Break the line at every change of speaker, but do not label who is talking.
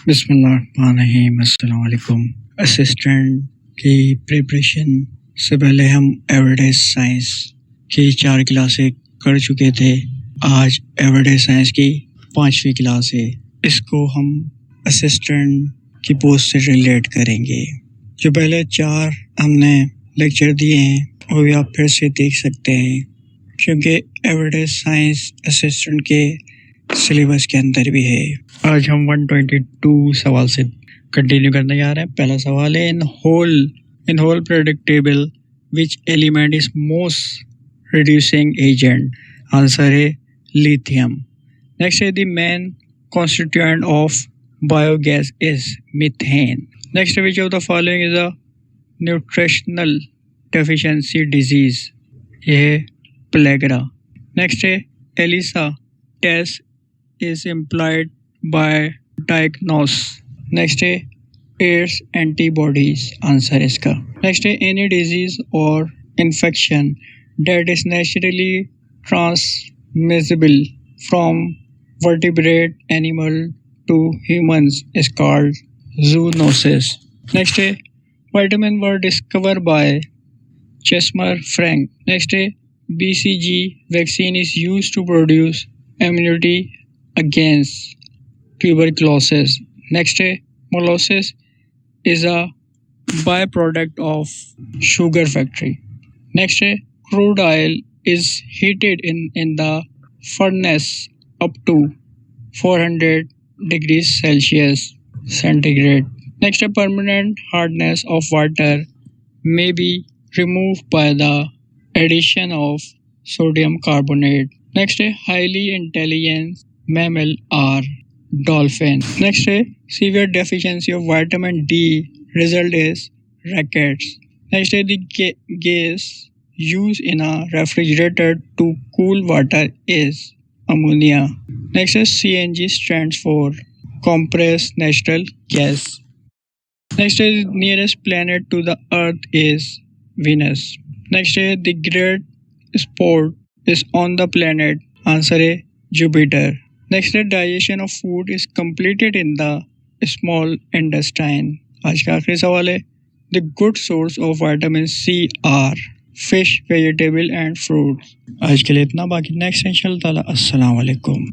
بسم اللہ الرحمن الرحیم۔ السلام علیکم۔ اسسٹنٹ کی پریپریشن سے پہلے ہم ایوریڈے سائنس کی 4 کلاسیں کر چکے تھے۔ آج ایوریڈے سائنس کی 5ویں کلاس ہے۔ اس کو ہم اسسٹنٹ کی پوسٹ سے ریلیٹ کریں گے۔ جو پہلے 4 ہم نے لیکچر دیے ہیں وہ بھی آپ پھر سے دیکھ سکتے ہیں، کیونکہ ایوریڈے سائنس اسسٹنٹ کے سلیبس کے اندر بھی ہے۔ آج ہم 122 سوال سے کنٹینیو کرنے جا رہے ہیں۔ پہلا سوال ہے in whole predictable which element is most reducing agent? Answer ہے لیتھیم۔ نیکسٹ ہے the main constituent of biogas is methane. Next which of the following is a nutritional deficiency disease? یہ ہے پلیگرا۔ نیکسٹ ہے ELISA test is implied by diagnose؟ Next ہے AIDS antibodies? Answer اس کا۔ Next ہے any disease or infection that is naturally transmissible from vertebrate animal to humans is called zoonosis۔ Next ہے vitamin were discovered by Chesmer Frank۔ Next ہے BCG vaccine is used to produce immunity against tuberculosis۔ Next ہے molasses is a byproduct of sugar factory۔ Next ہے crude oil is heated in the furnace up to 400 degrees Celsius centigrade۔ Next ہے permanent hardness of water may be removed by the addition of sodium carbonate۔ Next ہے highly intelligent mammal are dolphin۔ Next ہے severe deficiency of vitamin D result is rickets۔ Next ہے the gas used in a refrigerator to cool water is ammonia۔ Next ہے CNG stands for compressed natural gas۔ Next ہے nearest planet to the earth is Venus۔ Next ہے the great sport is on the planet؟ Answer ہے Jupiter۔ Next ہے digestion of food is completed in the small intestine۔ آج کا آخری سوال ہے the good source of vitamin C are fish, vegetable and fruits۔ آج کے لیے اتنا، باقی نیکسٹ انشاءاللہ تعالی۔ السلام علیکم۔